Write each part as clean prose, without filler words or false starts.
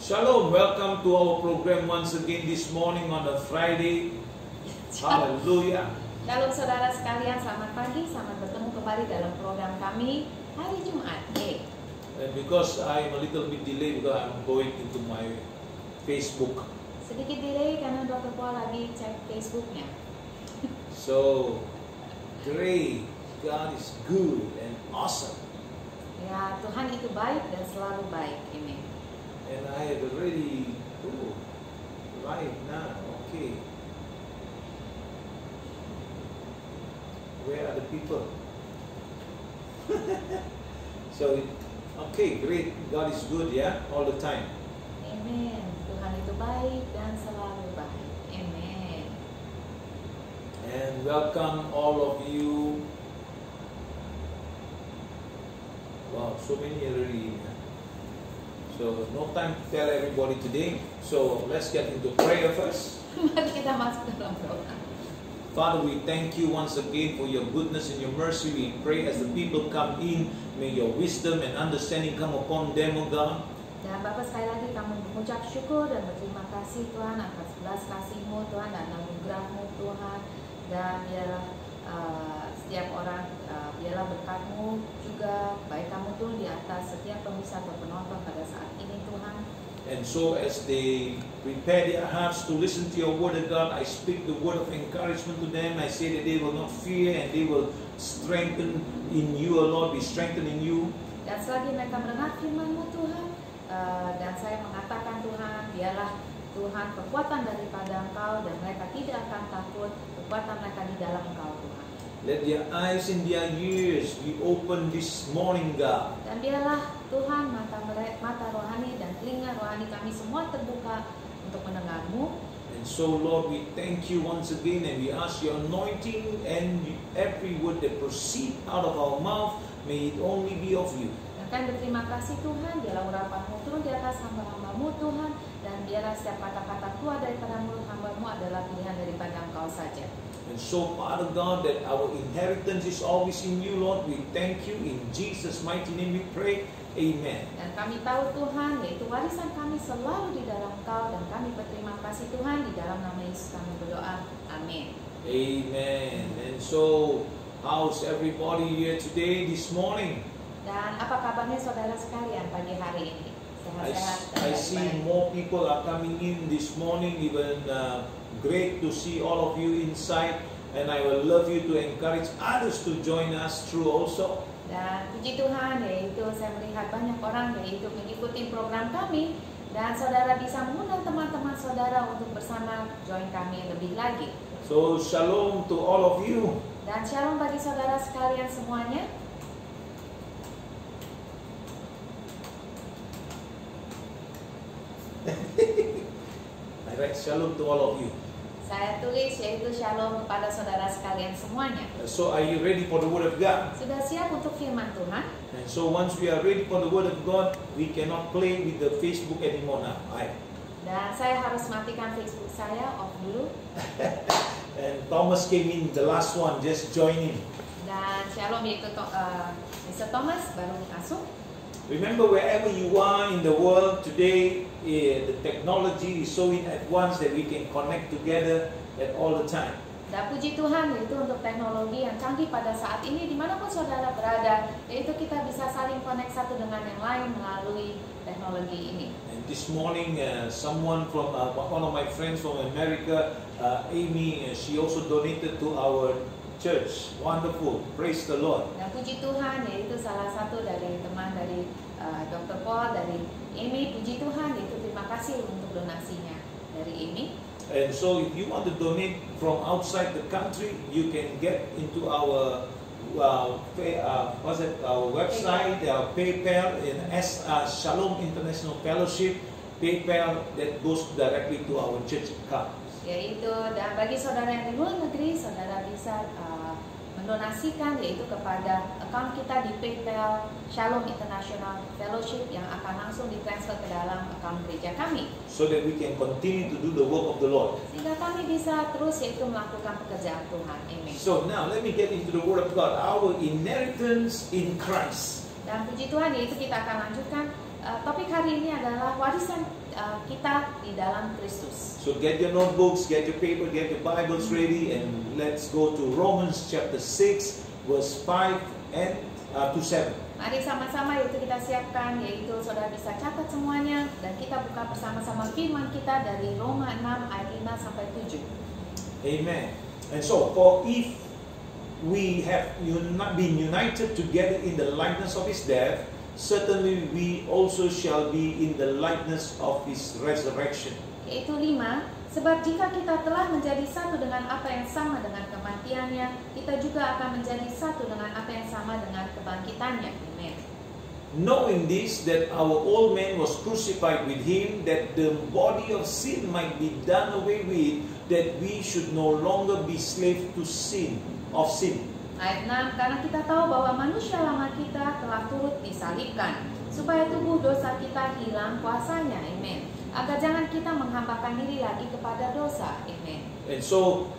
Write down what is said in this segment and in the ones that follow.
Shalom, welcome to our program once again this morning on a Friday. Hallelujah. Shalom saudara sekalian, selamat pagi, selamat bertemu kembali dalam program kami hari Jumat. And because I'm a little bit delayed because I'm going into my Facebook. Sedikit delay karena Dr. Paul lagi cek Facebooknya. So, great, God is good and awesome. Ya, Tuhan itu baik dan selalu baik. Amin. And I have already, right now, okay. Where are the people? So, okay, great. God is good, yeah, all the time. Amin. Tuhan itu baik dan selalu baik. Amin. And welcome all of you. Wow, so many already. So, no time to tell everybody today. So, let's get into prayer first. Mari kita masuk dalam doa. Father, we thank you once again for your goodness and your mercy. We pray as the people come in, may your wisdom and understanding come upon them, O God. Dan Bapak, sekali lagi kami mengucap syukur dan berterima kasih Tuhan atas belas kasih-Mu Tuhan dan anugerah-Mu Tuhan. Dan biarlah setiap orang, biarlah berkat-Mu juga, baik kamu turun di atas setiap pemirsa atau penonton pada saat ini Tuhan. And so as they prepare their hearts to listen to your word of God, I speak the word of encouragement to them. I say that they will not fear and they will strengthen in you, O Lord, be strengthened in you. Dan selagi mereka mendengar firman-Mu Tuhan, dan saya mengatakan Tuhan, biarlah Tuhan kekuatan daripada Engkau dan mereka tidak akan takut, kekuatan mereka di dalam Engkau Tuhan. Let their eyes and their ears be open this morning, God. Dan biarlah Tuhan mata rohani dan telinga rohani kami semua terbuka untuk mendengar-Mu. And so, Lord, we thank you once again and we ask your anointing and every word that proceed out of our mouth, may it only be of you. Dan kami berterima kasih Tuhan, biarlah urapan-Mu turun di atas hamba-hamba-Mu Tuhan, dan biarlah setiap kata-kata keluar daripada mulut hamba-Mu adalah pilihan daripada Engkau saja. And so, Father God, that our inheritance is always in you, Lord. We thank you. In Jesus' mighty name we pray. Amen. Dan kami tahu Tuhan, yaitu warisan kami selalu di dalam Engkau, dan kami berterima kasih Tuhan, di dalam nama Yesus kami berdoa. Amin. Amen. And so, how's everybody here today, this morning? Dan apa kabarnya saudara sekalian pagi hari ini? Sehat-sehat dan I see baik-baik. more people are coming in this morning, even great to see all of you inside, and I will love you to encourage others to join us through also. Dan puji Tuhan, yaitu saya melihat banyak orang yaitu mengikuti program kami, dan saudara bisa mengundang teman-teman saudara untuk bersama join kami lebih lagi. So shalom to all of you. Dan shalom bagi saudara sekalian semuanya. I write shalom to all of you. Saya tulis yaitu shalom kepada saudara sekalian semuanya. So are you ready for the word of God? Sudah siap untuk firman Tuhan? And so once we are ready for the word of God, we cannot play with the Facebook anymore now. Dan saya harus matikan Facebook saya, off dulu. And Thomas came in, the last one, just join in. Dan shalom yaitu Mr. Thomas baru masuk. Remember, wherever you are in the world today, the technology is so in advance that we can connect together at all the time. Dan puji Tuhan, yaitu untuk teknologi yang canggih pada saat ini, dimanapun saudara berada, yaitu kita bisa saling connect satu dengan yang lain melalui teknologi ini. And this morning, someone from one of my friends from America, Amy, she also donated to our church. Wonderful, praise the Lord. Dan puji Tuhan, yaitu salah satu dari teman dari Dr. Paul, dari Amy, puji Tuhan, yaitu terima kasih untuk donasinya dari Amy. And so if you want to donate from outside the country, you can get into our our website, our PayPal, and Shalom International Fellowship, PayPal that goes directly to our church account. Yaitu, dan bagi saudara yang di luar negeri, saudara bisa mendonasikan yaitu kepada account kita di PayPal Shalom International Fellowship yang akan langsung ditransfer ke dalam account gereja kami. So that we can continue to do the work of the Lord. Sehingga kami bisa terus yaitu melakukan pekerjaan Tuhan. Amen. So now let me get into the Word of God. Our inheritance in Christ. Dan puji Tuhan, yaitu kita akan lanjutkan topik hari ini adalah warisan kita di dalam Kristus. So get your notebooks, get your paper, get your Bibles ready, and let's go to Romans chapter 6, verse 5 and to 7. Mari sama-sama itu kita siapkan, yaitu saudara bisa catat semuanya, dan kita buka bersama-sama firman kita dari Roma 6 ayat 5 sampai 7. Amen. And so, for if we have been united together in the likeness of his death, certainly we also shall be in the likeness of his resurrection. Yaitu 5, sebab jika kita telah menjadi satu dengan apa yang sama dengan kematiannya, kita juga akan menjadi satu dengan apa yang sama dengan kebangkitannya. Amen. Knowing this, that our old man was crucified with him, that the body of sin might be done away with, that we should no longer be slave to sin. Ayat 6, karena kita tahu bahwa manusia lama kita telah turut disalibkan, supaya tubuh dosa kita hilang kuasanya. Amen. Agar jangan kita menghambakan diri lagi kepada dosa. Amen. And so,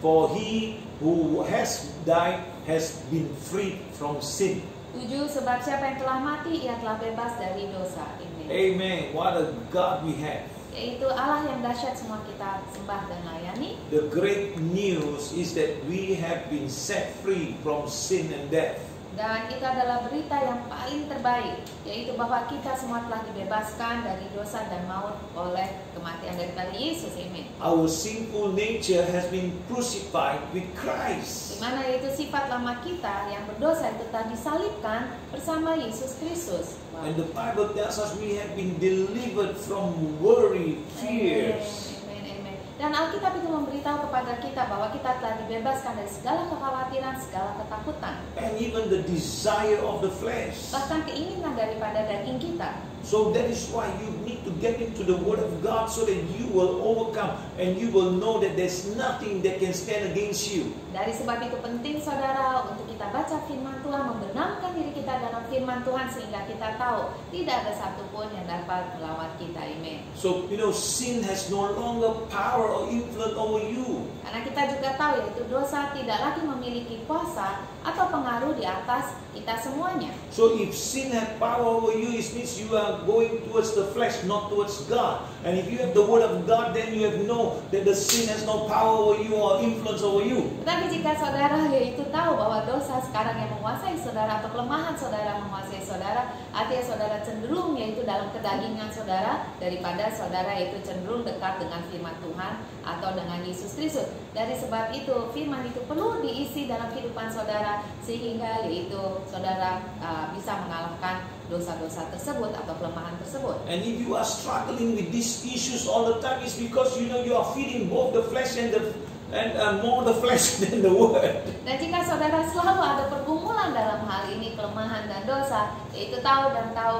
for he who has died has been freed from sin. 7, sebab siapa yang telah mati, ia telah bebas dari dosa. Amen. Amen. What a God we have. Yaitu Allah yang dahsyat semua kita sembah dan layani. The great news is that we have been set free from sin and death. Dan itu adalah berita yang paling terbaik, yaitu bahwa kita semua telah dibebaskan dari dosa dan maut oleh kematian daripada Yesus. Amen. Our sinful nature has been crucified with Christ. Di mana yaitu sifat lama kita yang berdosa itu telah disalibkan bersama Yesus Kristus. Wow. And the Bible tells us we have been delivered from worry, fears. Dan Alkitab itu memberitahu kepada kita bahwa kita telah dibebaskan dari segala kekhawatiran, segala ketakutan. And even the desire of the flesh. Bahkan keinginan daripada daging kita. So that is why you need to get into the Word of God so that you will overcome and you will know that there's nothing that can stand against you. Dari sebab itu penting saudara untuk kita baca firman Tuhan, membenamkan diri kita dalam firman Tuhan sehingga kita tahu tidak ada satupun yang dapat melawan kita. Amen. So sin has no longer power or influence over you. Karena kita juga tahu yaitu dosa tidak lagi memiliki kuasa atau pengaruh di atas kita semuanya. So if sin had power over you, it means you are going towards the flesh, not towards God. And if you have the Word of God, then you have know that the sin has no power over you or influence over you. Tetapi jika saudara yaitu tahu bahwa dosa sekarang yang menguasai saudara atau kelemahan saudara menguasai saudara, artinya saudara cenderung yaitu dalam kedagingan saudara daripada saudara yaitu cenderung dekat dengan firman Tuhan atau dengan Yesus Kristus. Dari sebab itu firman itu perlu diisi dalam kehidupan saudara sehingga yaitu saudara bisa mengalahkan dosa-dosa tersebut atau kelemahan tersebut. And if you are struggling with these issues all the time, it's because you are feeding both the flesh and more the flesh than the word. Dan jika saudara selalu ada pergumulan dalam hal ini kelemahan dan dosa, yaitu tahu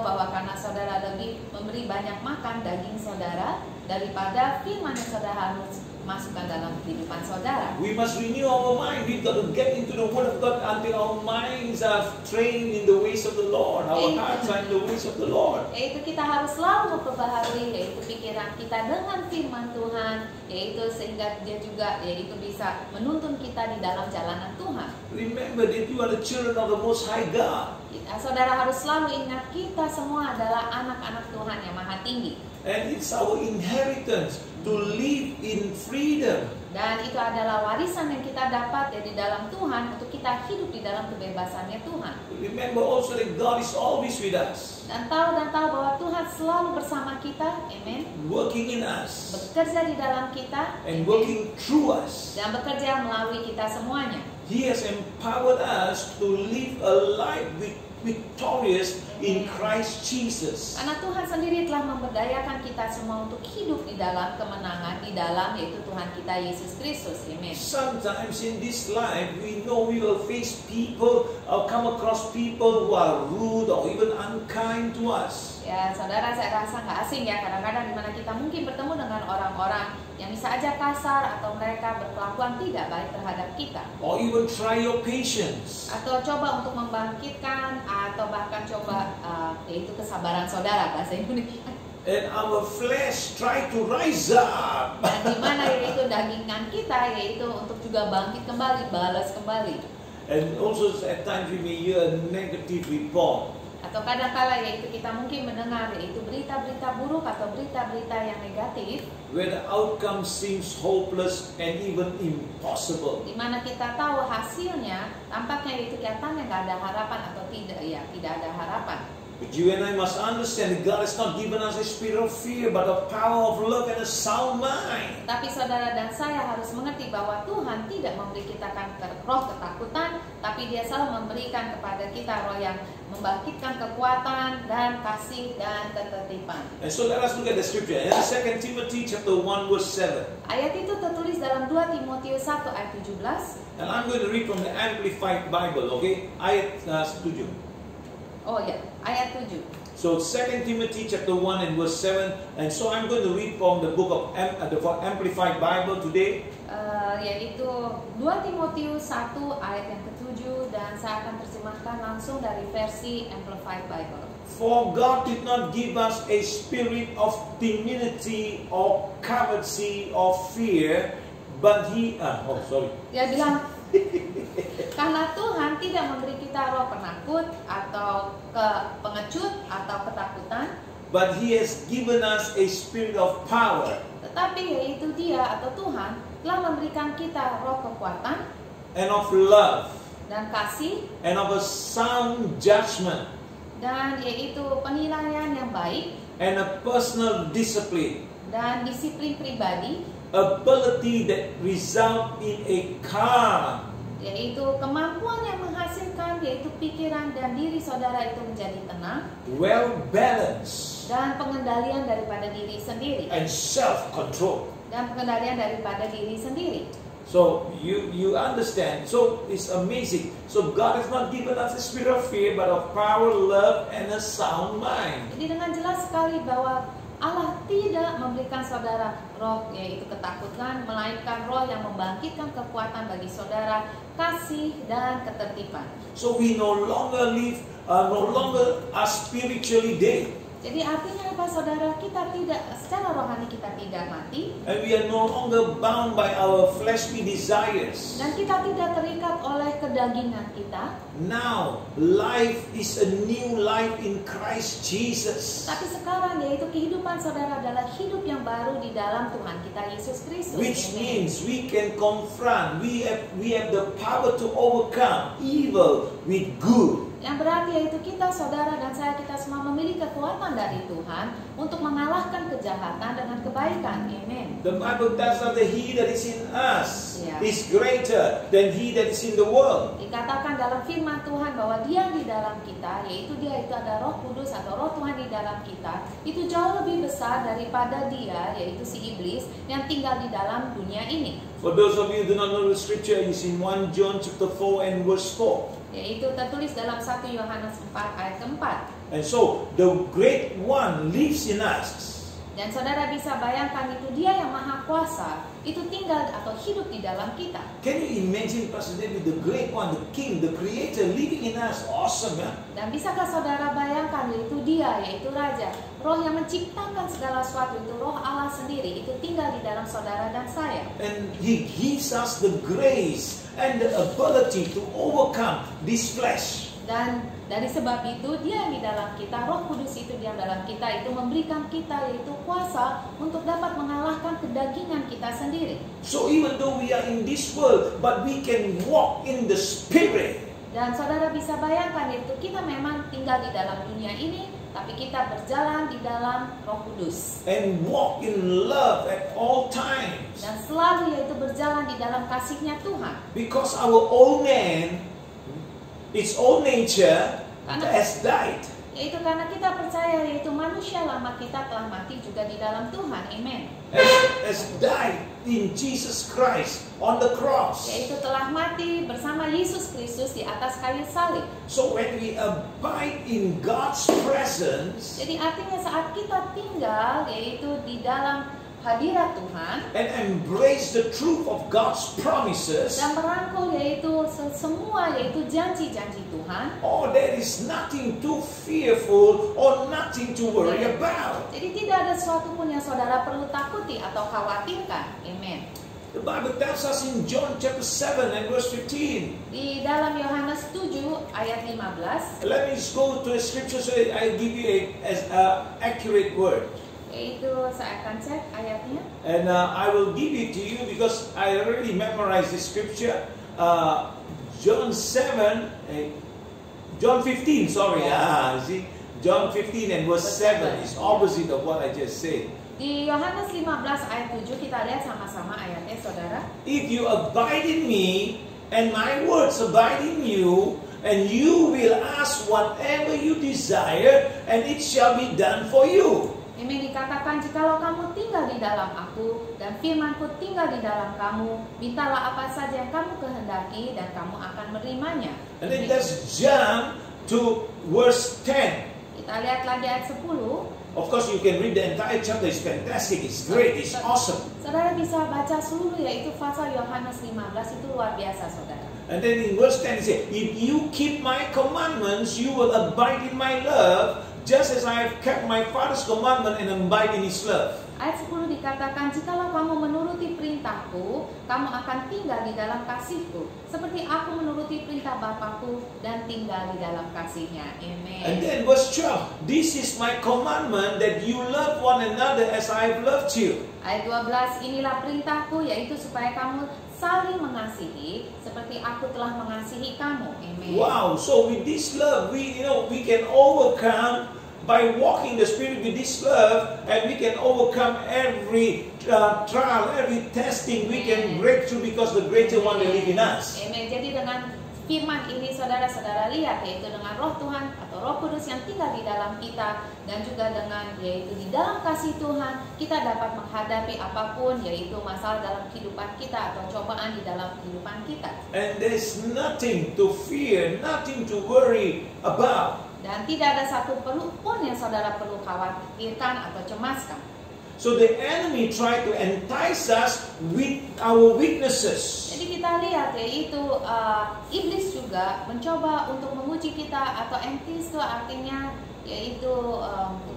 bahwa karena saudara lebih memberi banyak makan daging saudara daripada firman yang saudara harus masukkan dalam kehidupan saudara. We must renew our mind. We've got to get into the Word of God until our minds are trained in the ways of the Lord. Our hearts are in the ways of the Lord. Yaitu kita harus selalu memperbaharui yaitu pikiran kita dengan firman Tuhan, yaitu sehingga dia juga yaitu bisa menuntun kita di dalam jalanan Tuhan. Remember that you are the children of the Most High God. Saudara harus selalu ingat kita semua adalah anak-anak Tuhan yang Maha Tinggi. And it's our inheritance to live in freedom. Dan itu adalah warisan yang kita dapat dari dalam Tuhan untuk kita hidup di dalam kebebasannya Tuhan. Remember also that God is always with us. Dan tahu bahwa Tuhan selalu bersama kita. Amen. Working in us. Bekerja di dalam kita. And working through us. Dan bekerja melalui kita semuanya. He has empowered us to live a life victorious in Christ Jesus. Karena Tuhan sendiri telah memberdayakan kita semua untuk hidup di dalam kemenangan di dalam yaitu Tuhan kita Yesus Kristus. Amen. Sometimes in this life we know we will face people or come across people who are rude or even unkind to us. Ya, saudara, saya rasa nggak asing ya kadang-kadang dimana kita mungkin bertemu dengan orang-orang yang bisa aja kasar atau mereka berkelakuan tidak baik terhadap kita. Or even try your patience. Atau coba untuk membangkitkan atau bahkan coba yaitu kesabaran saudara bahasa Indonesia. And our flesh try to rise up. Dan di mana yaitu dagingan kita yaitu untuk juga bangkit kembali, balas kembali. And also at times we may hear a negative report. Atau kadang-kala yaitu kita mungkin mendengar yaitu berita-berita buruk atau berita-berita yang negatif, where the outcome seems hopeless and even impossible. di mana kita tahu hasilnya tampaknya itu kelihatannya nggak ada harapan atau tidak ada harapan. But you and I must understand that God has not given us a spirit of fear, but of power, of love, and a sound mind. Tapi saudara dan saya harus mengerti bahwa Tuhan tidak memberi kita roh ketakutan, tapi Dia selalu memberikan kepada kita roh yang membangkitkan kekuatan dan kasih dan ketertiban. And so let us look at the scripture. In 2 Timothy chapter 1 verse 7. Ayat itu tertulis dalam 2 Timotius 1 ayat 17. And I'm going to read from the Amplified Bible, okay? Ayat 7. Oh ya, ayat 7. So 2 Timothy chapter 1 and verse 7. And so I'm going to read from the book of the Amplified Bible today. Yaitu 2 Timotius 1 ayat yang ke-7, dan saya akan terjemahkan langsung dari versi Amplified Bible. For God did not give us a spirit of timidity or cowardice or fear, but Dia bilang, karena Tuhan tidak memberi kita roh penakut atau pengecut atau ketakutan, but He has given us a spirit of power, tetapi yaitu Dia atau Tuhan telah memberikan kita roh kekuatan and of love, dan kasih, and of a sound judgment, dan yaitu penilaian yang baik and a personal discipline, dan disiplin pribadi, ability that result in a calm, yaitu kemampuan yang menghasilkan yaitu pikiran dan diri saudara itu menjadi tenang, well balanced, dan pengendalian daripada diri sendiri, and self control. dan pengendalian daripada diri sendiri. So you understand. So it's amazing. So God has not given us a spirit of fear, but of power, love, and a sound mind. Jadi dengan jelas sekali bahwa Allah tidak memberikan saudara roh yaitu ketakutan, melainkan roh yang membangkitkan kekuatan bagi saudara, kasih dan ketertiban. So we no longer are spiritually dead. Jadi artinya apa saudara? Kita tidak, secara rohani kita tidak mati, And we are no longer bound by our fleshly desires. dan kita tidak terikat oleh kedagingan kita. Now, life is a new life in Christ Jesus. Tapi sekarang yaitu kehidupan saudara adalah hidup yang baru di dalam Tuhan kita Yesus Kristus. Which Amen. means we can confront, we have the power to overcome evil with good. Yang berarti yaitu kita saudara dan saya, kita semua memiliki kekuatan dari Tuhan untuk mengalahkan kejahatan dengan kebaikan. Amen. The Bible tells us that He that is in us Yeah. is greater than he that is in the world. Dikatakan dalam firman Tuhan bahwa Dia di dalam kita, yaitu Dia itu ada Roh Kudus atau Roh Tuhan di dalam kita, itu jauh lebih besar daripada dia, yaitu si iblis yang tinggal di dalam dunia ini. For those of you who do not know the scripture, is in 1 John chapter 4 and verse 4. Yaitu tertulis dalam 1 Yohanes 4 ayat ke-4. And so the great one lives in us. Dan saudara bisa bayangkan itu Dia yang maha kuasa itu tinggal atau hidup di dalam kita. Can you imagine Pastor David, the great one, the king, the creator living in us? Awesome, man. Dan bisakah saudara bayangkan yaitu Dia, yaitu Raja, Roh yang menciptakan segala sesuatu, itu Roh Allah sendiri, itu tinggal di dalam saudara dan saya. And He gives us the grace and the ability to overcome this flesh. Dan dari sebab itu Dia yang di dalam kita, Roh Kudus itu di dalam kita, itu memberikan kita yaitu kuasa untuk dapat mengalahkan kedagingan kita sendiri. So even though we are in this world, but we can walk in the Spirit. Dan saudara bisa bayangkan yaitu kita memang tinggal di dalam dunia ini, tapi kita berjalan di dalam Roh Kudus. And walk in love at all times. Dan selalu yaitu berjalan di dalam kasih-Nya Tuhan. Because our old man, its old nature, has died. Yaitu karena kita percaya yaitu manusia lama kita telah mati juga di dalam Tuhan. Amen. Has died in Jesus Christ on the cross. Yaitu telah mati bersama Yesus Kristus di atas kayu salib. So when we abide in God's presence Jadi artinya saat kita tinggal yaitu di dalam hadirat Tuhan and embrace the truth of God's promises, dan merangkul yaitu semua yaitu janji-janji Tuhan. oh, there is nothing too fearful or nothing to worry about. Jadi tidak ada sesuatu pun yang saudara perlu takuti atau khawatirkan. Amen. The Bible tells us in John chapter 7 and verse 15. Di dalam Yohanes 7 ayat 15, Let me just go to a scripture so I give you an accurate word. yaitu saya akan cek ayatnya. And I will give it to you because I already memorized the scripture. John 15, sorry. See, John 15 and verse 7 is opposite of what I just said. Di Yohanes 15 ayat 7 kita lihat sama-sama ayatnya, saudara. If you abide in me and my words abide in you, and you will ask whatever you desire, and it shall be done for you. Amin. Dikatakan, jikalau kamu tinggal di dalam aku dan firmanku tinggal di dalam kamu, mintalah apa saja yang kamu kehendaki dan kamu akan menerimanya. And then let's jump to verse 10. Kita lihat lagi ayat 10. Of course, you can read the entire chapter. It's fantastic. It's great. It's awesome. Saudara bisa baca seluruh, yaitu pasal Yohanes 15 itu luar biasa, saudara. And then in verse 10 it says, if you keep my commandments, you will abide in my love, just as I have kept my Father's commandment and abide in his love. Ayat 10 dikatakan, jikalau kamu menuruti perintahku, kamu akan tinggal di dalam kasihku, seperti aku menuruti perintah Bapakku dan tinggal di dalam kasihnya. Amen. And then verse 12, this is my commandment, that you love one another as I have loved you. Ayat 12, inilah perintahku, yaitu supaya kamu saling mengasihi seperti aku telah mengasihi kamu. Amen. Wow, so with this love, we can overcome by walking the Spirit with this love, and we can overcome every trial, every testing. We can break through because the greater one that live in us. Amen. Jadi dengan firman ini saudara-saudara lihat, yaitu dengan Roh Tuhan atau Roh Kudus yang tinggal di dalam kita, dan juga dengan yaitu di dalam kasih Tuhan, kita dapat menghadapi apapun, yaitu masalah dalam kehidupan kita atau cobaan di dalam kehidupan kita. And there's nothing to fear, nothing to worry about. Dan tidak ada satu pun yang saudara perlu khawatirkan atau cemaskan. So the enemy tried to entice us with our weaknesses. Jadi kita lihat, yaitu iblis juga mencoba untuk menguji kita, atau entis itu artinya yaitu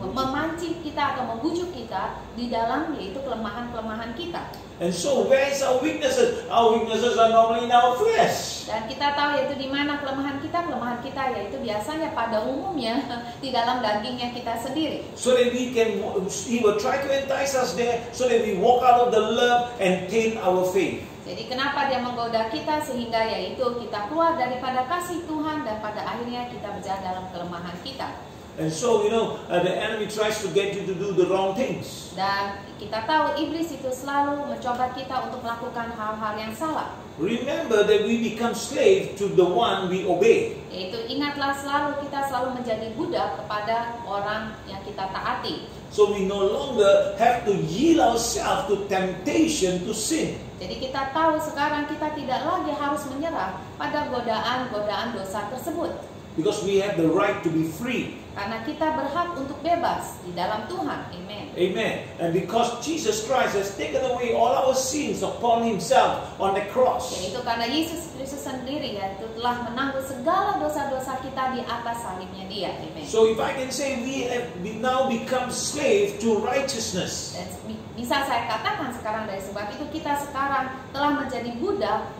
memancing kita atau membujuk kita di dalam yaitu kelemahan-kelemahan kita. And so where is our weaknesses? Our weaknesses are normally in our flesh. Dan kita tahu yaitu di mana kelemahan kita yaitu biasanya pada umumnya di dalam dagingnya kita sendiri. So that he will try to entice us there, so that we walk out of the love and taint our faith. Jadi kenapa dia menggoda kita sehingga yaitu kita keluar daripada kasih Tuhan, dan pada akhirnya kita berjalan dalam kelemahan kita. And so, the enemy tries to get you to do the wrong things. Dan kita tahu iblis itu selalu mencoba kita untuk melakukan hal-hal yang salah. Remember that we become slave to the one we obey. Yaitu ingatlah selalu kita selalu menjadi budak kepada orang yang kita taati. So we no longer have to yield ourselves to temptation to sin. Jadi kita tahu sekarang kita tidak lagi harus menyerah pada godaan-godaan dosa tersebut. Because we have the right to be free. Karena kita berhak untuk bebas di dalam Tuhan. Amen. Amen. And because Jesus Christ has taken away all our sins upon himself on the cross. Yaitu karena Yesus Kristus sendiri yaitu telah menanggung segala dosa-dosa kita di atas salibnya dia. Amen. So if I can say we now become slave to righteousness. Dan bisa saya katakan sekarang dari sebab itu kita sekarang telah menjadi budak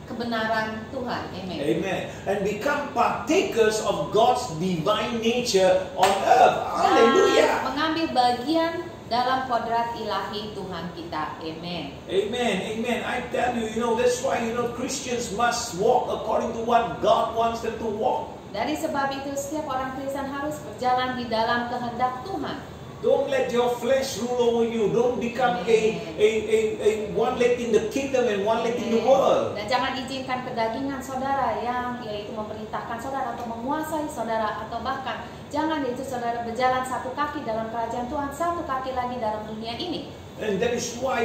kebenaran Tuhan. Amen. Amen. And become partakers of God's divine nature on earth. Hallelujah. Mengambil bagian dalam kodrat ilahi Tuhan kita. Amen. Amen. Amen. I tell you, that's why Christians must walk according to what God wants them to walk. Dari sebab itu setiap orang Kristen harus berjalan di dalam kehendak Tuhan. Don't let your flesh rule over you. Don't become a one leg in the kingdom and one leg in the world. Dan jangan izinkan kedagingan saudara yang yaitu memerintahkan saudara atau menguasai saudara, atau bahkan jangan yaitu saudara berjalan satu kaki dalam kerajaan Tuhan, satu kaki lagi dalam dunia ini. And that is why,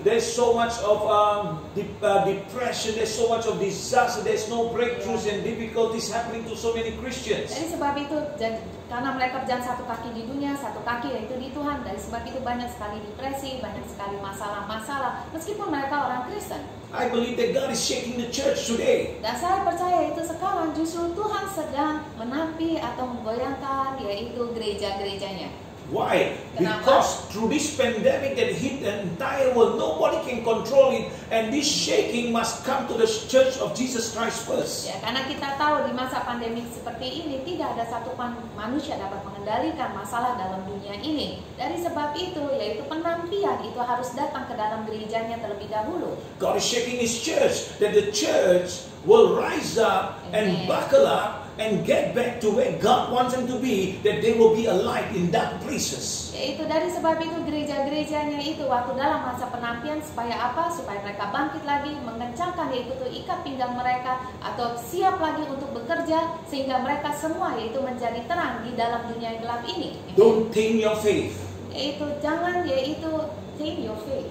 there's so much of depression, there's so much of disaster, there's no breakthroughs and difficulties happening to so many Christians. Dari sebab itu, karena mereka berjalan satu kaki di dunia, satu kaki yaitu di Tuhan. Dari sebab itu banyak sekali depresi, banyak sekali masalah-masalah, meskipun mereka orang Kristen. I believe that God is shaking the church today. Dan saya percaya itu sekarang justru Tuhan sedang menapi atau menggoyangkan yaitu gereja-gerejanya. Why? Kenapa? Because through this pandemic that hit the entire world, nobody can control it, and this shaking must come to the Church of Jesus Christ first. Ya, karena kita tahu di masa pandemi seperti ini tidak ada satu manusia dapat mengendalikan masalah dalam dunia ini. Dari sebab itu, yaitu penampian itu harus datang ke dalam gerejanya terlebih dahulu. God is shaking His church, that the church will rise up and buckle up and get back to where God wants them to be, that they will be a light in dark places. Yaitu dari sebab itu gereja-gerejanya itu waktu dalam masa penampian supaya apa? Supaya mereka bangkit lagi, mengencangkan yaitu ikat pinggang mereka atau siap lagi untuk bekerja sehingga mereka semua yaitu menjadi terang di dalam dunia yang gelap ini. Don't tame your faith. Yaitu jangan tame your faith.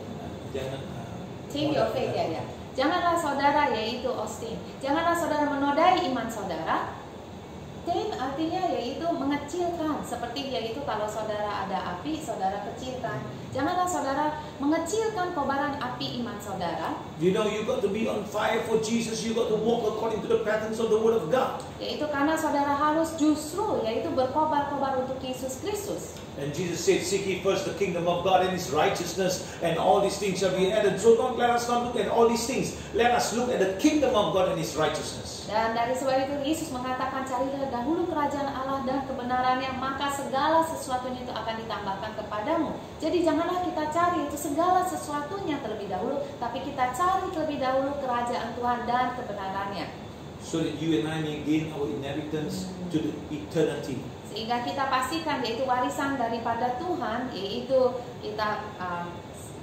Tame your faith ya. Janganlah saudara yaitu Austin. Janganlah saudara menodai iman saudara. Tame artinya yaitu mengecilkan, seperti yaitu kalau saudara ada api, saudara kecilkan. Janganlah saudara mengecilkan kobaran api iman saudara. You know, you got to be on fire for Jesus. You got to walk according to the patterns of the Word of God. Yaitu karena saudara harus justru yaitu berkobar-kobar untuk Yesus Kristus. And Jesus said, "Seek ye first the kingdom of God and His righteousness, and all these things shall be added." So let us not look at all these things. Let us look at the kingdom of God and His righteousness. Dan dari sebab itu Yesus mengatakan, carilah dahulu kerajaan Allah dan kebenarannya, maka segala sesuatunya itu akan ditambahkan kepadamu. Jadi janganlah kita cari itu segala sesuatunya terlebih dahulu, tapi kita cari terlebih dahulu kerajaan Tuhan dan kebenarannya. So that you and I may gain our inheritance to the eternity. Sehingga kita pastikan yaitu warisan daripada Tuhan, yaitu kita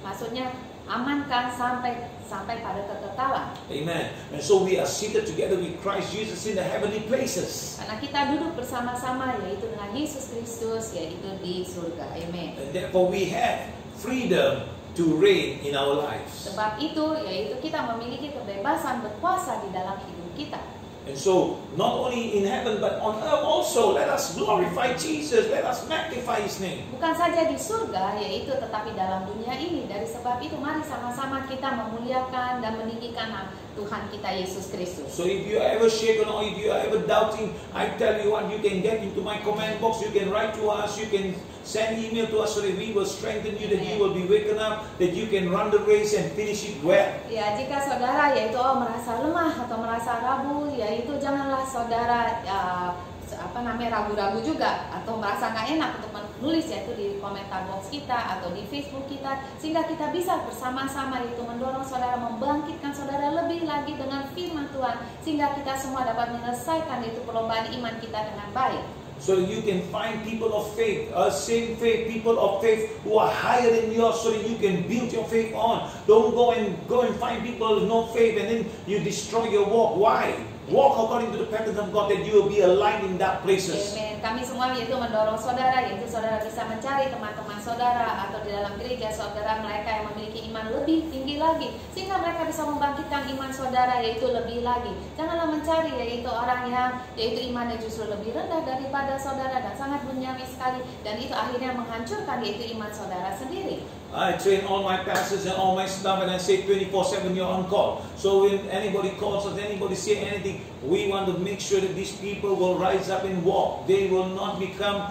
maksudnya amankan sampai pada kekekalan. Amen. And so we are seated together with Christ Jesus in the heavenly places. Karena kita duduk bersama-sama yaitu dengan Yesus Kristus yaitu di surga. Amen. And therefore we have freedom to reign in our lives. Sebab itu yaitu kita memiliki kebebasan berkuasa di dalam hidup kita. And so, not only in heaven but on earth also, let us glorify Jesus, let us magnify His name. Bukan saja di surga, yaitu tetapi dalam dunia ini. Dari sebab itu, mari sama-sama kita memuliakan dan meninggikan nama Tuhan kita Yesus Kristus. So if you are ever shaken or if you are ever doubting, I tell you what, you can get into my comment box, you can write to us, you can send email to us so that we will strengthen you, that you will be waken up, that you can run the race and finish it well. Ya, jika saudara yaitu merasa lemah atau merasa ragu, yaitu janganlah saudara ragu-ragu juga atau merasa nggak enak untuk menulis yaitu di komentar box kita atau di Facebook kita, sehingga kita bisa bersama-sama yaitu mendorong saudara, membangkitkan saudara lebih lagi dengan firman Tuhan, sehingga kita semua dapat menyelesaikan yaitu perlombaan iman kita dengan baik. So that you can find people of faith, same faith, people of faith who are higher than yours, so that you can build your faith on. Don't go and find people with no faith and then you destroy your walk. Why? Walk according to the pattern of God, that you will be a light in dark places. Amen. Kami semua yaitu mendorong saudara, yaitu saudara bisa mencari teman-teman saudara atau di dalam gereja saudara mereka yang memiliki iman lebih tinggi lagi, sehingga mereka bisa membangkitkan iman saudara yaitu lebih lagi. Janganlah mencari yaitu orang yang yaitu imannya justru lebih rendah daripada saudara dan sangat duniawi sekali, dan itu akhirnya menghancurkan yaitu iman saudara sendiri. I train all my pastors and all my staff, and I say 24/7 you're on call. So when anybody calls us, anybody say anything, we want to make sure that these people will rise up and walk. They will not become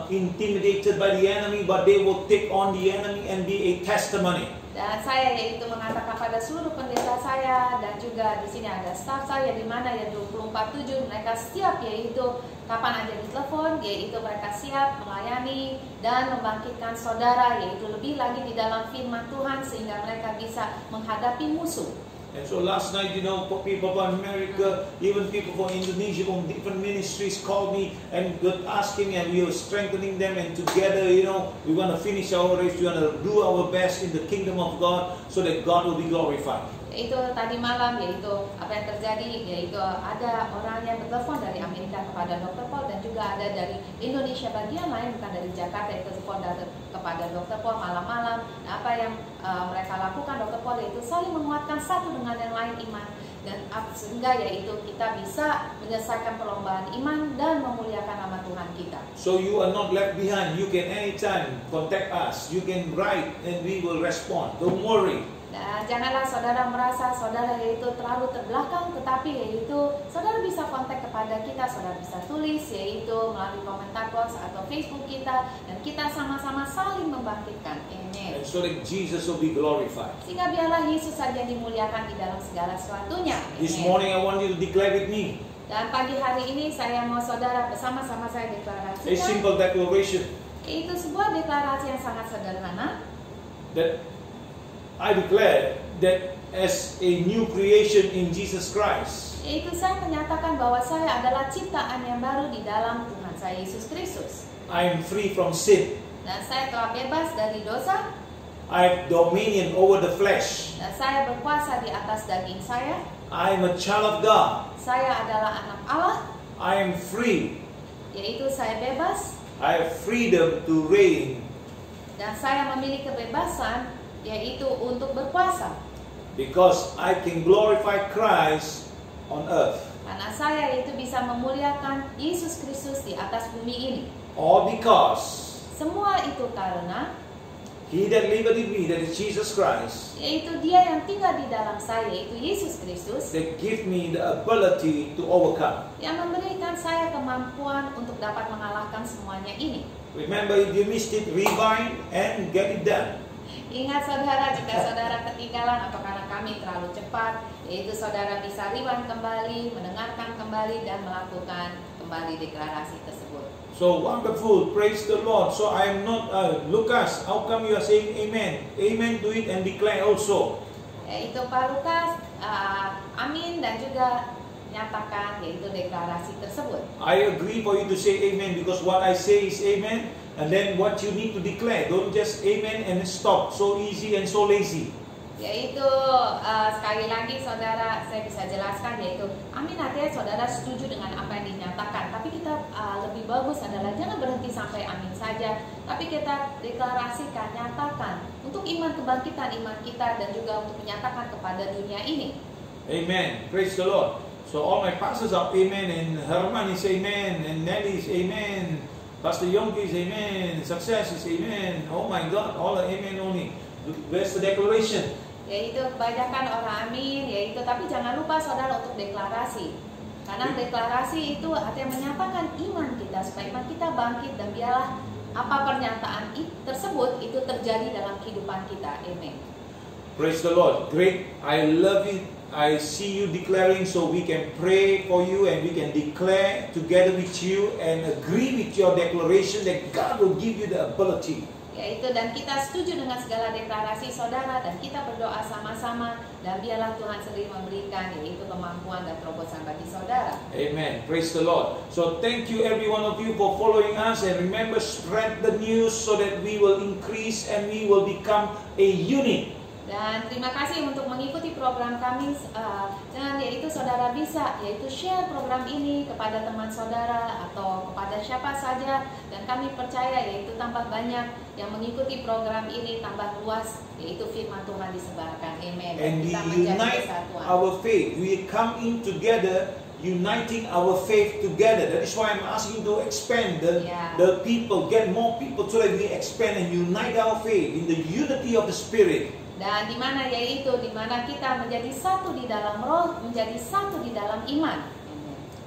intimidated by the enemy, but they will take on the enemy and be a testimony. Dan saya yaitu mengatakan pada seluruh pendeta saya dan juga di sini ada staf saya di mana ya 24/7 mereka siap yaitu kapan aja ditelepon, yaitu mereka siap melayani dan membangkitkan saudara yaitu lebih lagi di dalam firman Tuhan sehingga mereka bisa menghadapi musuh. And so last night, people from America, even people from Indonesia, from different ministries called me and asking me, and we were strengthening them, and together, we want to finish our race, we want to do our best in the kingdom of God so that God will be glorified. Yaitu tadi malam, yaitu apa yang terjadi, yaitu ada orang yang bertelepon dari Amerika kepada Dr. Paul dan juga ada dari Indonesia bagian lain, bukan dari Jakarta, yang telepon kepada Dr. Paul malam-malam. Nah, apa yang mereka lakukan Dr. Paul yaitu saling menguatkan satu dengan yang lain iman, dan sehingga yaitu kita bisa menyelesaikan perlombaan iman dan memuliakan nama Tuhan kita. So you are not left behind. You can anytime contact us. You can write and we will respond. Don't worry. Dan janganlah saudara merasa saudara yaitu terlalu terbelakang, tetapi yaitu saudara bisa kontak kepada kita, saudara bisa tulis yaitu melalui komentar box atau Facebook kita, dan kita sama-sama saling membangkitkan. Amen. And so that Jesus will be glorified. Sehingga biarlah Yesus saja dimuliakan di dalam segala sesuatunya. This Amen. morning I want you to declare with me Dan pagi hari ini saya mau saudara bersama-sama saya a deklarasikan, simple declaration yaitu sebuah deklarasi yang sangat sederhana. that I declare that as a new creation in Jesus Christ, Yaitu saya menyatakan bahwa saya adalah ciptaan yang baru di dalam Tuhan saya Yesus Kristus. I am free from sin. Dan saya telah bebas dari dosa, I have dominion over the flesh. dan saya berkuasa di atas daging saya. I am a child of God. Saya adalah anak Allah, I am free. yaitu saya bebas, I have freedom to reign dan saya memiliki kebebasan, yaitu untuk berkuasa. because I can glorify Christ on earth. Karena saya itu bisa memuliakan Yesus Kristus di atas bumi ini. All because Semua itu karena He that liveth in me, that is Jesus Christ, yaitu Dia yang tinggal di dalam saya, yaitu Yesus Kristus, that give me the ability to overcome. yang memberikan saya kemampuan untuk dapat mengalahkan semuanya ini. Remember, if you missed it, rewind and get it done. Ingat saudara, jika saudara ketinggalan atau karena kami terlalu cepat, yaitu saudara bisa rewind kembali, mendengarkan kembali, dan melakukan kembali deklarasi tersebut. So wonderful, praise the Lord. So I am not, Lucas, how come you are saying amen? Amen to it and declare also. Yaitu Pak Lukas, amin, dan juga nyatakan yaitu deklarasi tersebut. I agree for you to say amen because what I say is amen, and then what you need to declare. Don't just amen and stop. So easy and so lazy. Yaitu sekali lagi saudara, saya bisa jelaskan yaitu amin artinya saudara setuju dengan apa yang dinyatakan. Tapi kita lebih bagus adalah jangan berhenti sampai amin saja, tapi kita deklarasikan, nyatakan untuk iman kebangkitan iman kita dan juga untuk menyatakan kepada dunia ini. Amen. Praise the Lord. So all my pastors are amen, and Herman is amen, and Nelly is amen, Pastor Yonki is amen, Success is amen. Oh my God, all are amen only. Where's the declaration? Yaitu kebanyakan orang amin, yaitu tapi jangan lupa saudara untuk deklarasi. Karena deklarasi itu artinya menyatakan iman kita supaya iman kita bangkit dan biarlah apa pernyataan tersebut itu terjadi dalam kehidupan kita. Amen. Praise the Lord. Great. I love it. I see you declaring, so we can pray for you and we can declare together with you and agree with your declaration that God will give you the ability. Yaitu dan kita setuju dengan segala deklarasi saudara dan kita berdoa sama-sama dan biarlah Tuhan sendiri memberikan yaitu kemampuan dan terobosan bagi saudara. Amen. Praise the Lord. So thank you every one of you for following us, and remember, spread the news so that we will increase and we will become a unit. Dan terima kasih untuk mengikuti program kami. Dan yaitu saudara bisa yaitu share program ini kepada teman saudara atau kepada siapa saja. Dan kami percaya yaitu tambah banyak yang mengikuti program ini, tambah luas yaitu firman Tuhan disebarkan. Amen. And we kita menjadi unite kesatuan. our faith. We come in together, uniting our faith together. That is why I'm asking you to expand the people, get more people so that we expand and unite our faith in the unity of the Spirit. Dan di mana yaitu di mana kita menjadi satu di dalam roh, menjadi satu di dalam iman.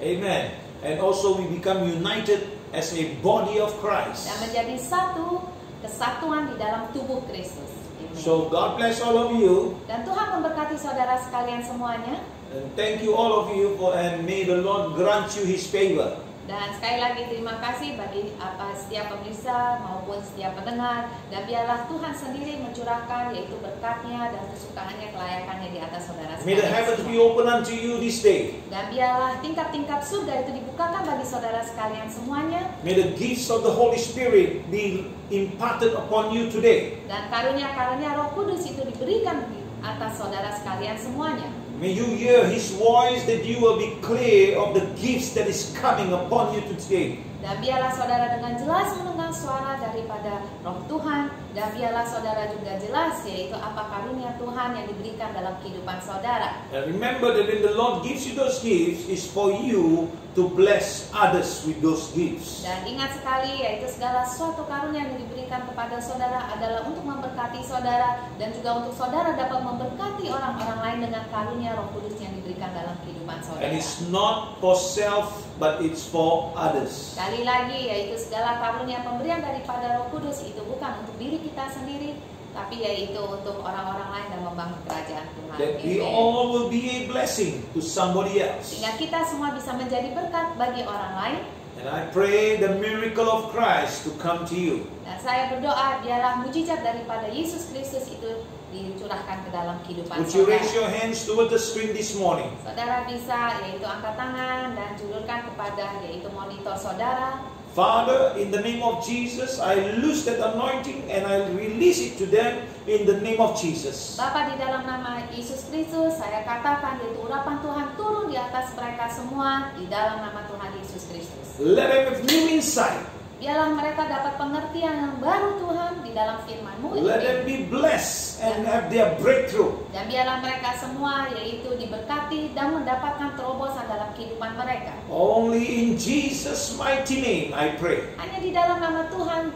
Amen. And also we become united as a body of Christ. Dan menjadi satu kesatuan di dalam tubuh Kristus. Amen. So God bless all of you. Dan Tuhan memberkati saudara sekalian semuanya. And thank you all of you for, and may the Lord grant you His favor. Dan sekali lagi terima kasih bagi setiap pemirsa maupun setiap pendengar. Dan biarlah Tuhan sendiri mencurahkan yaitu berkatnya dan kesukaannya, kelayakannya di atas saudara sekalian. May the heavens be open unto you this day. Dan biarlah tingkap-tingkap surga itu dibukakan bagi saudara sekalian semuanya. May the gifts of the Holy Spirit be imparted upon you today. Dan karunia-karunia Roh Kudus itu diberikan di atas saudara sekalian semuanya. May you hear His voice, that you will be clear of the gifts that is coming upon you today. Dan biarlah saudara dengan jelas mendengar suara daripada Roh Tuhan. Dan biarlah saudara juga jelas yaitu apa karunia Tuhan yang diberikan dalam kehidupan saudara. And remember that when the Lord gives you those gifts, it's for you to bless others with those gifts. Dan ingat sekali yaitu segala suatu karunia yang diberikan kepada saudara adalah untuk memberkati saudara dan juga untuk saudara dapat memberkati orang-orang lain dengan karunia Roh Kudus yang diberikan dalam kehidupan saudara. And it's not for self, but it's for others. Sekali lagi yaitu segala karunia pemberian daripada Roh Kudus itu bukan untuk diri kita sendiri, tapi yaitu untuk orang-orang lain dan membangun kerajaan Tuhan. That we all will be a blessing to somebody else. Sehingga kita semua bisa menjadi berkat bagi orang lain. And I pray the miracle of Christ to come to you. Dan saya berdoa biarlah mujizat daripada Yesus Kristus itu dicurahkan ke dalam kehidupan Would you saudara. raise your hands toward the screen this morning? Saudara bisa yaitu angkat tangan dan julurkan kepada yaitu monitor saudara. Father, in the name of Jesus, I loose that anointing and I release it to them in the name of Jesus. Bapa, di dalam nama Yesus Kristus, saya katakan yaitu urapan Tuhan turun di atas mereka semua di dalam nama Tuhan Yesus Kristus. Let them have new insight. Biarlah mereka dapat pengertian yang baru Tuhan di dalam firman-Mu Let ini. them be blessed and have their breakthrough. Dan biarlah mereka semua yaitu diberkati dan mendapatkan terobosan dalam kehidupan mereka. Only in Jesus' mighty name I pray. Hanya di dalam nama Tuhan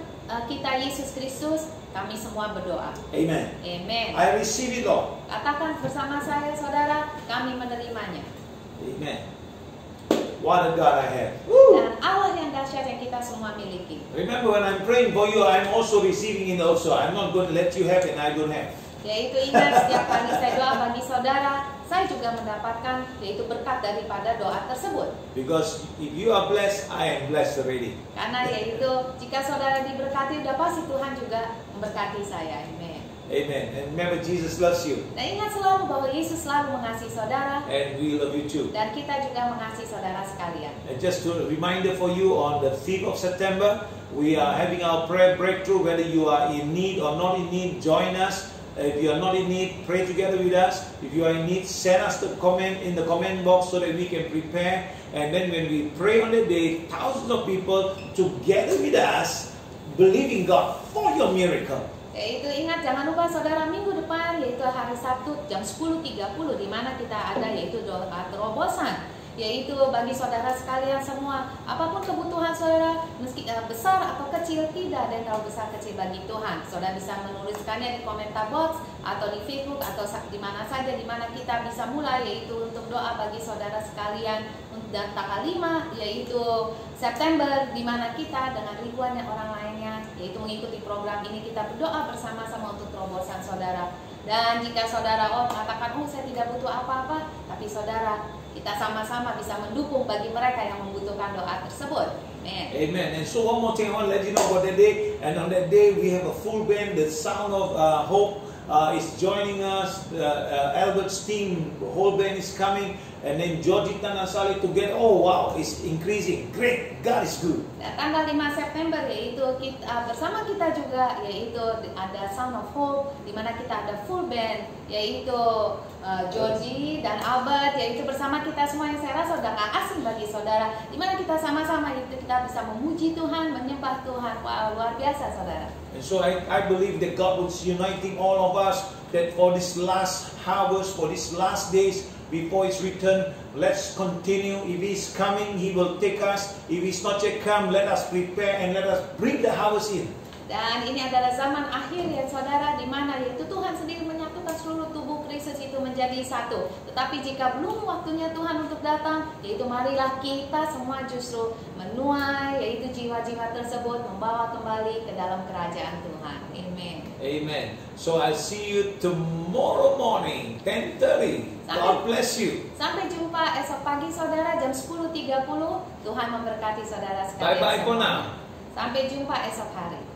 kita Yesus Kristus kami semua berdoa. Amen. Amen. I receive it all. Katakan bersama saya saudara, kami menerimanya. Amen. What a God I have. Woo! Dan Allah yang dahsyat yang kita semua miliki. Remember when I'm praying for you, I'm also receiving it also. I'm not going to let you have it and I don't have. Yaitu ingat setiap kali saya doa bagi saudara, saya juga mendapatkan yaitu berkat daripada doa tersebut. Because if you are blessed, I am blessed already. Karena yaitu jika saudara diberkati, udah pasti Tuhan juga memberkati saya. Amen. Amen. And remember, Jesus loves you. Dan ingat selalu bahwa Yesus selalu mengasihi saudara. And we love you too. Dan kita juga mengasihi saudara sekalian. And just a reminder for you, on the 5th of September, we are having our prayer breakthrough. Whether you are in need or not in need, join us. If you are not in need, pray together with us. If you are in need, send us the comment in the comment box so that we can prepare. And then when we pray on the day, thousands of people together with us, believing God for your miracle. Yaitu ingat jangan lupa saudara minggu depan yaitu hari Sabtu jam 10.30 di mana kita ada yaitu doa terobosan. Yaitu bagi saudara sekalian semua, apapun kebutuhan saudara, meski besar atau kecil, tidak ada yang terlalu besar kecil bagi Tuhan. Saudara bisa menuliskannya di komentar box atau di Facebook atau di mana saja di mana kita bisa mulai, yaitu untuk doa bagi saudara sekalian. Dan tanggal 5 yaitu September di mana kita dengan ribuan orang lainnya yaitu mengikuti program ini, kita berdoa bersama-sama untuk terobosan saudara. Dan jika saudara mengatakan saya tidak butuh apa-apa, tapi saudara kita sama-sama bisa mendukung bagi mereka yang membutuhkan doa tersebut. Amen. Amen. And so one more thing I want to let you know about that day. And on that day we have a full band. The Sound of Hope is joining us. Albert's team, the whole band is coming. And then Georgita Nasali together. Oh wow, it's increasing. Great, God is good. Tanggal 5 September yaitu kita, bersama kita juga yaitu ada Sound of Hope di mana kita ada full band yaitu Georgie dan Albert, yaitu bersama kita semua yang saya rasa sudah gak asing bagi saudara, di mana kita sama-sama itu kita bisa memuji Tuhan, menyembah Tuhan. Wow, luar biasa saudara. And so I believe that God is uniting all of us, that for this last harvest, for these last days before His return, let's continue. If He's coming, He will take us. If He's not yet come, let us prepare and let us bring the harvest in. Dan ini adalah zaman akhir ya saudara, di mana yaitu Tuhan sendiri menyatukan seluruh tubuh Kristus itu menjadi satu. Tetapi jika belum waktunya Tuhan untuk datang, yaitu marilah kita semua justru menuai yaitu jiwa-jiwa tersebut, membawa kembali ke dalam kerajaan Tuhan. Amen. Amen. So I'll see you tomorrow morning, 10:30. God bless you. Sampai jumpa esok pagi saudara jam 10.30. Tuhan memberkati saudara sekalian. Bye-bye for now. Sampai jumpa esok hari.